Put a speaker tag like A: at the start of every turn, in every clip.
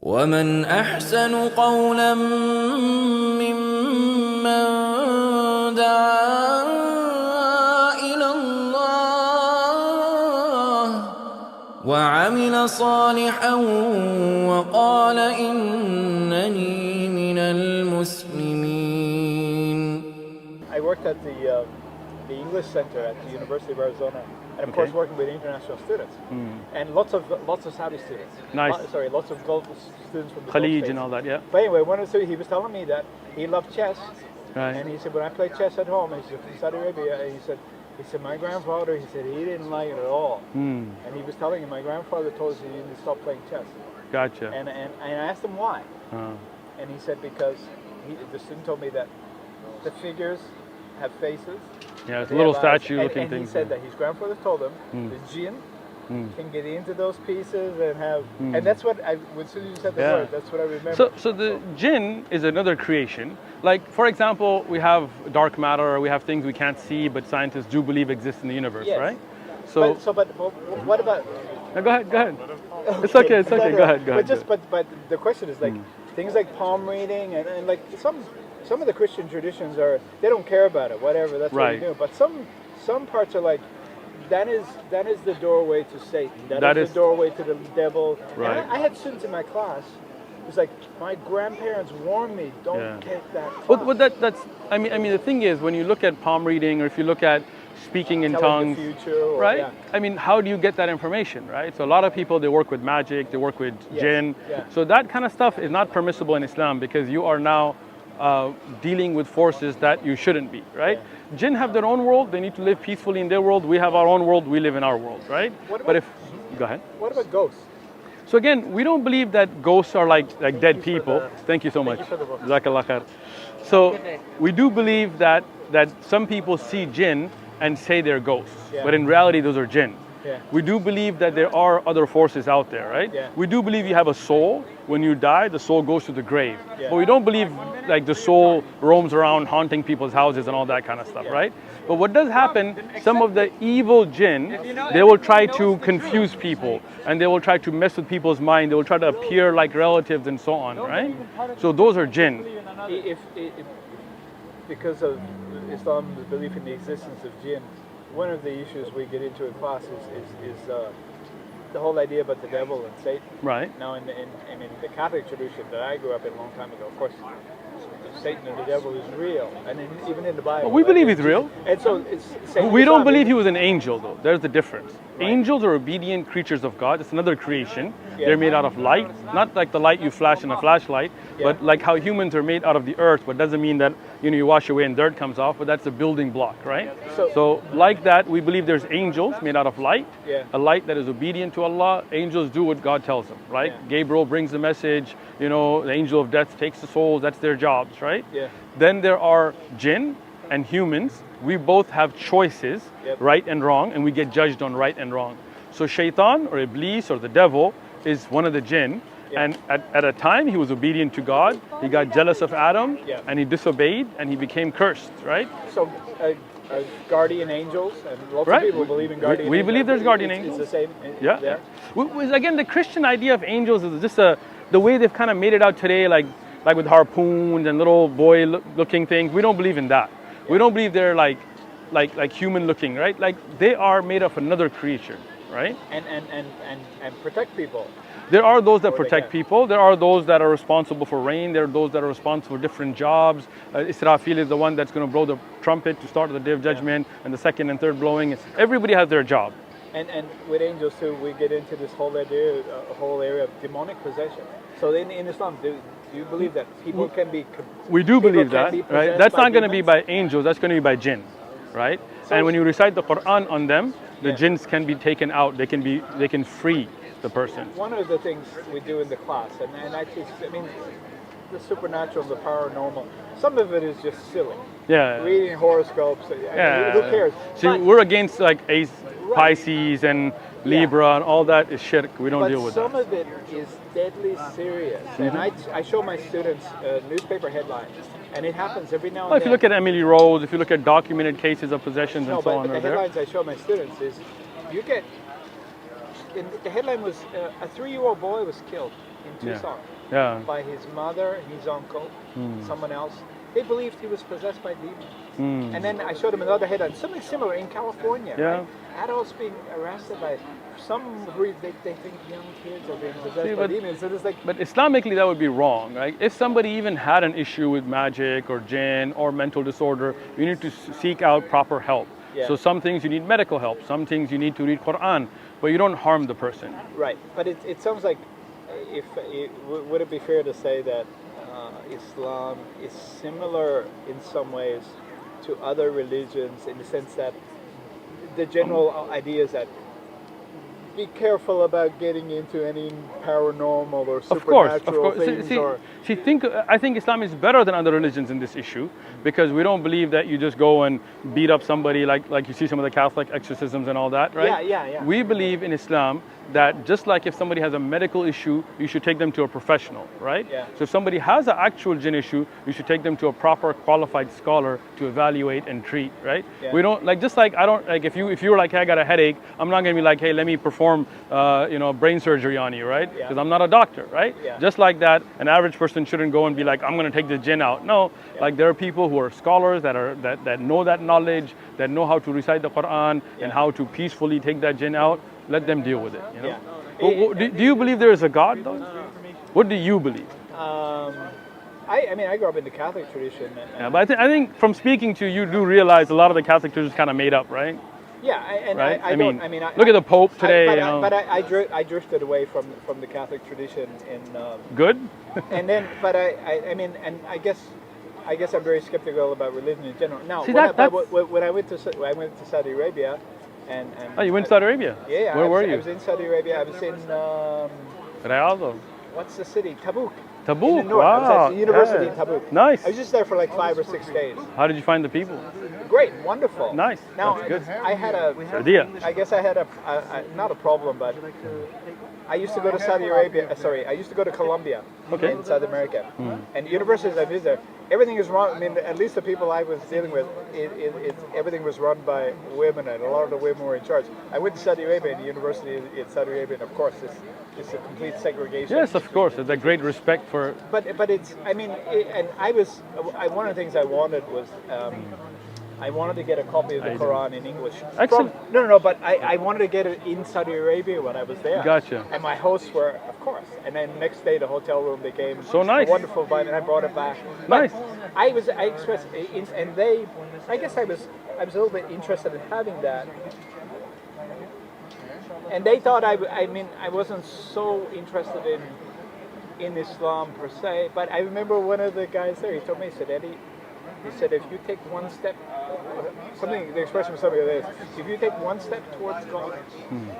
A: ومن أحسن قولا ممن دعا إلى الله وعمل صالحا وقال إنني من المسلمين.
B: I worked at the English Center at the University of Arizona, and of course working with international students, and lots of Saudi students.
C: Nice.
B: Lots of Gulf students from the
C: Khalij
B: Gulf
C: and all that, yeah.
B: But anyway, he was telling me that he loved chess,
C: Right.
B: and he said when I played chess at home, he said from Saudi Arabia, he said my grandfather, he said he didn't like it at all, and he was telling him my grandfather told us he didn't stop playing chess.
C: Gotcha.
B: And I asked him why, and he said because the student told me that the figures have faces.
C: Yeah, it's little statue-looking
B: and
C: things.
B: he said that his grandfather told him the jinn can get into those pieces and have, and that's what as soon as you said the word, that's what I remember.
C: So the jinn is another creation. Like, for example, we have dark matter, we have things we can't see, but scientists do believe exist in the universe,
B: Yes.
C: right?
B: But what about?
C: No, go ahead. It's okay. Go ahead.
B: But the question is like things like palm reading and like some of the Christian traditions they don't care about it, whatever, that's what you do. But some parts are like that is the doorway to Satan. That is the doorway to the devil.
C: Right.
B: And I had students in my class. It's like my grandparents warned me, don't get that.
C: But that's I mean the thing is, when you look at palm reading, or if you look at speaking in tongues,
B: the future,
C: right?
B: Yeah.
C: I mean, how do you get that information, right? So a lot of people, they work with magic, they work with jinn.
B: Yeah.
C: So that kind of stuff is not permissible in Islam, because you are now dealing with forces that you shouldn't be, right?
B: Yeah.
C: Jinn have their own world, they need to live peacefully in their world. We have our own world, we live in our world, right? Go ahead.
B: What about ghosts?
C: So again, we don't believe that ghosts are like dead people. Thank you so much. Jazakallah khair. So we do believe that some people see jinn and say they're ghosts, but in reality those are jinn.
B: Yeah.
C: We do believe that there are other forces out there, right?
B: Yeah.
C: We do believe you have a soul. When you die, the soul goes to the grave. But we don't believe like the soul roams around haunting people's houses and all that kind of stuff, right? But what does happen, some of the evil jinn, they will try to confuse people, and they will try to mess with people's mind. They will try to appear like relatives and so on, right? So those are jinn.
B: If because of Islam's belief in the existence of jinn, one of the issues we get into in class is the whole idea about the devil and Satan.
C: Right.
B: Now, in the Catholic tradition that I grew up in a long time ago, of course, Satan and the devil is real, and even in the Bible.
C: We believe he's real.
B: And so
C: we don't believe he was an angel, though. There's the difference. Right. Angels are obedient creatures of God. It's another creation. Yeah. They're made out of light, not like the light you flash in a flashlight, but like how humans are made out of the earth. But doesn't mean that you wash away and dirt comes off. But that's a building block, right? So like that, we believe there's angels made out of light, a light that is obedient to Allah. Angels do what God tells them, right? Yeah. Gabriel brings the message. The angel of death takes the souls. That's their jobs, right?
B: Yeah.
C: Then there are jinn and humans. We both have choices, right and wrong, and we get judged on right and wrong. So shaitan or iblis or the devil is one of the jinn, and at a time he was obedient to God. He got jealous of Adam, and he disobeyed, and he became cursed, right?
B: So guardian angels, and lots of people believe in guardian angels.
C: We believe there's guardian angels.
B: It's the same.
C: Again, the Christian idea of angels is just the way they've kind of made it out today, like with harpoons and little boy-looking things. We don't believe in that. We don't believe they're like human-looking, right? Like they are made of another creature, right?
B: And protect people.
C: There are those that protect people. There are those that are responsible for rain. There are those that are responsible for different jobs. Israfil is the one that's going to blow the trumpet to start the Day of Judgment, and the second and third blowing. Everybody has their job.
B: And with angels too, we get into this whole area of demonic possession. So in Islam, do you believe that people can be?
C: We do believe that, right? That's not going to be by angels. That's going to be by jinn, right? So and when you recite the Quran on them, the jinns can be taken out. They can free the person.
B: One of the things we do in the class, and I mean, the supernatural, the paranormal, some of it is just silly.
C: Yeah.
B: Reading horoscopes. Who cares?
C: See, we're against like Pisces and Libra and all that is shirk. We don't deal with that.
B: But some of it is deadly serious. And I show my students newspaper headlines, and it happens every now and then.
C: If you look at Emily Rose, if you look at documented cases of possessions and so on.
B: The headlines I show my students is you get the headline was a 3-year-old boy was killed in Tucson by his mother, his uncle, someone else. They believed he was possessed by demons. And then I showed him another headline, something similar in California. Right? Adults being arrested by some reason they think young kids are being possessed by demons. So it's like,
C: but Islamically that would be wrong, right? If somebody even had an issue with magic or jinn or mental disorder, you need to seek out proper help. So some things you need medical help, some things you need to read Quran, but you don't harm the person.
B: Right, but it sounds like, would it be fair to say that Islam is similar in some ways to other religions in the sense that the general idea is that be careful about getting into any paranormal or supernatural things?
C: I think Islam is better than other religions in this issue because we don't believe that you just go and beat up somebody like you see some of the Catholic exorcisms and all that, right?
B: Yeah.
C: We believe in Islam that just like if somebody has a medical issue, you should take them to a professional, right? So if somebody has an actual jinn issue, you should take them to a proper qualified scholar to evaluate and treat, right? We don't just like I don't like if you're like, hey, I got a headache, I'm not gonna be like, hey, let me perform brain surgery on you, right? Because I'm not a doctor, right? Just like that, an average person shouldn't go and be like, I'm gonna take the jinn out. No, like there are people who are scholars that know that knowledge, that know how to recite the Quran and how to peacefully take that jinn out. Let them deal with it. You know? Do you believe there is a God, though? What do you believe?
B: I mean, I grew up in the Catholic tradition.
C: But I think from speaking to you, do realize a lot of the Catholic tradition is kind of made up, right?
B: Yeah, I mean,
C: look at the Pope today.
B: But I drifted away from the Catholic tradition in
C: good.
B: And then, but I mean, and I guess I'm very skeptical about religion in general. Now, when I went to Saudi Arabia. And
C: you went to Saudi Arabia?
B: Yeah.
C: Where were you?
B: I was in Saudi Arabia. I was in
C: Riyadh.
B: What's the city? Tabuk.
C: Tabuk.
B: In the north.
C: Wow.
B: I was at the university in Tabuk.
C: Nice.
B: I was just there for like 5 or 6 days.
C: How did you find the people?
B: Great, wonderful.
C: Nice.
B: Now,
C: that's good.
B: I had a
C: idea.
B: I guess I had a not a problem, but I used to go to Saudi Arabia. I used to go to Colombia in South America, and universities I visited. Everything is run. I mean, at least the people I was dealing with, everything was run by women, and a lot of the women were in charge. I went to Saudi Arabia, and the university in Saudi Arabia, and of course, it's a complete segregation.
C: Yes, of course. There's a great respect for.
B: But it's. I mean, and one of the things I wanted was. I wanted to get a copy of the Quran in English.
C: Excellent.
B: No, but I wanted to get it in Saudi Arabia when I was there.
C: Gotcha.
B: And my hosts were, of course. And then next day, the hotel room became
C: so nice.
B: A wonderful vibe, and I brought it back.
C: Nice.
B: But I expressed, and I guess I was a little bit interested in having that. And they thought I mean, I wasn't so interested in Islam per se. But I remember one of the guys there, he told me, he said, Eddie, if you take one step, the expression was something like this: if you take one step towards God,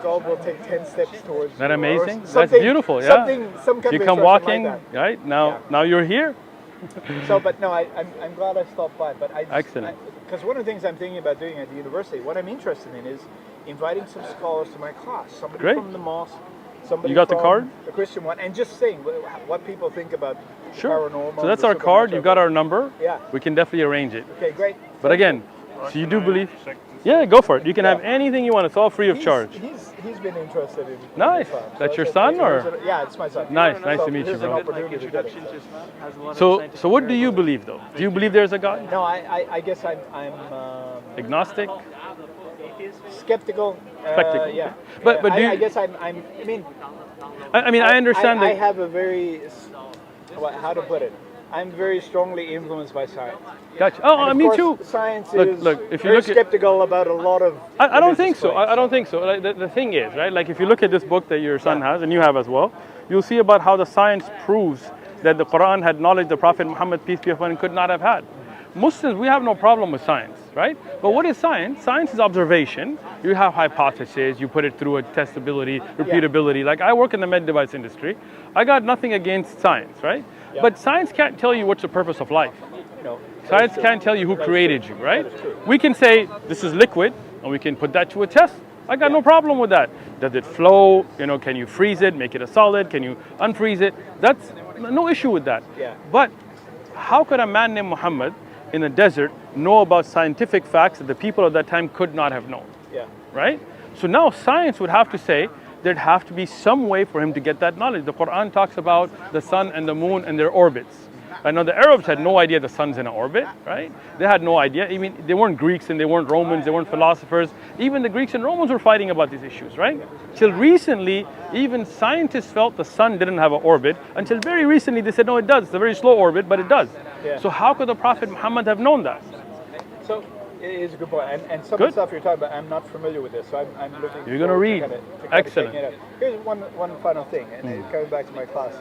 B: God will take 10 steps towards you.
C: That amazing?
B: That's
C: beautiful, yeah.
B: Some kind
C: you
B: of
C: come walking,
B: like
C: right? Now you're here.
B: But no, I'm glad I stopped by. But
C: excellent.
B: Because one of the things I'm thinking about doing at the university, what I'm interested in is inviting some scholars to my class. Somebody from the mosque. Somebody
C: you got the card?
B: The Christian one, and just saying what people think about paranormal.
C: So that's our card. You got our number.
B: Yeah.
C: We can definitely arrange it.
B: Okay, great.
C: But again, so you do believe? Yeah, go for it. You can have anything you want. It's all free of charge.
B: He's been interested in.
C: Nice. That's your son, or?
B: Yeah, it's my son.
C: Nice to meet you, bro. So what do you believe, though? Do you believe there's a God?
B: No, I guess I'm
C: agnostic.
B: Skeptical. Yeah.
C: But
B: I guess I
C: understand that.
B: I have a very, how to put it? I'm very strongly influenced by science.
C: Gotcha. Oh, me too.
B: Science is
C: if you
B: very skeptical about a lot of.
C: I don't think so. I don't think so. Like, the thing is, right? Like if you look at this book that your son has and you have as well, you'll see about how the science proves that the Quran had knowledge the Prophet Muhammad, peace be upon him, could not have had. Muslims, we have no problem with science, right? But what is science? Science is observation. You have hypotheses, you put it through a testability, repeatability. Like I work in the med device industry. I got nothing against science, right? But science can't tell you what's the purpose of life.
B: No.
C: Science can't tell you who created you, right? We can say this is liquid and we can put that to a test. I got no problem with that. Does it flow? Can you freeze it, make it a solid? Can you unfreeze it? That's no issue with that. But how could a man named Muhammad in the desert know about scientific facts that the people of that time could not have known? Right? So now science would have to say there'd have to be some way for him to get that knowledge. The Quran talks about the sun and the moon and their orbits. I know the Arabs had no idea the sun's in an orbit, right? They had no idea. I mean, they weren't Greeks and they weren't Romans, they weren't philosophers. Even the Greeks and Romans were fighting about these issues, right? Till recently, even scientists felt the sun didn't have an orbit. Until very recently, they said, no, it does. It's a very slow orbit, but it does.
B: Yeah.
C: So how could the Prophet Muhammad have known that?
B: So it is a good point. And some
C: Good.
B: of the stuff you're talking about, I'm not familiar with this, so I'm looking.
C: You're gonna read. Excellent.
B: Here's one final thing, and it comes back to my class.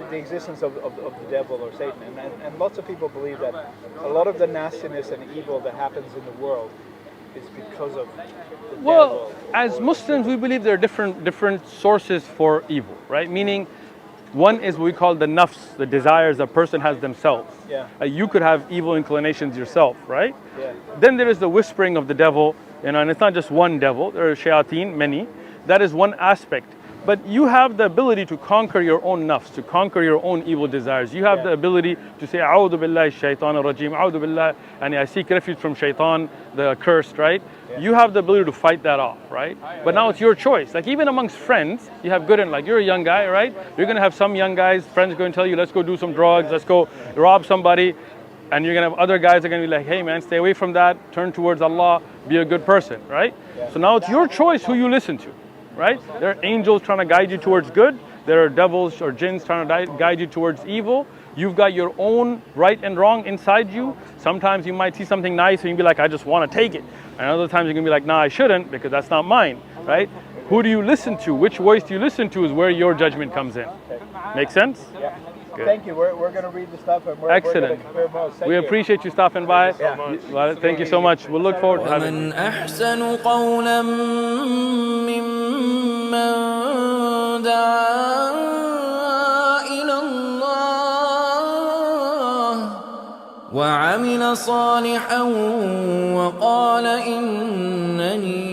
B: The existence of the devil or Satan, and lots of people believe that a lot of the nastiness and evil that happens in the world is because of the devil.
C: As Muslims, we believe there are different sources for evil, right? Meaning, one is what we call the nafs, the desires a person has themselves.
B: Yeah.
C: You could have evil inclinations yourself, right?
B: Yeah.
C: Then there is the whispering of the devil, and it's not just one devil. There are shayateen, many. That is one aspect. But you have the ability to conquer your own nafs, to conquer your own evil desires. You have the ability to say, A'udhu billahi shaitan ar-rajim, A'udhu billah, and I seek refuge from shaitan, the accursed, right? Yeah. You have the ability to fight that off, right? But now it's your choice. Like even amongst friends, you have good and like, you're a young guy, right? You're gonna have some young guys, friends going to tell you, let's go do some drugs, let's go rob somebody. And you're gonna have other guys that are gonna be like, hey man, stay away from that, turn towards Allah, be a good person, right? So now it's your choice who you listen to. Right? There are angels trying to guide you towards good. There are devils or jinns trying to guide you towards evil. You've got your own right and wrong inside you. Sometimes you might see something nice and you'll be like, I just want to take it. And other times you're going to be like, nah, I shouldn't because that's not mine. Right? Who do you listen to? Which voice do you listen to is where your judgment comes in. Make sense?
B: Yeah.
C: Good.
B: Thank you. We're going to read the stuff and we're
C: Excellent.
B: We're going to compare
C: We appreciate you stopping by.
B: Yeah.
C: Thank you so much. We'll look forward to having you.
A: ومن أحسن قولا ممن دعا إلى الله وعمل صالحا وقال إنني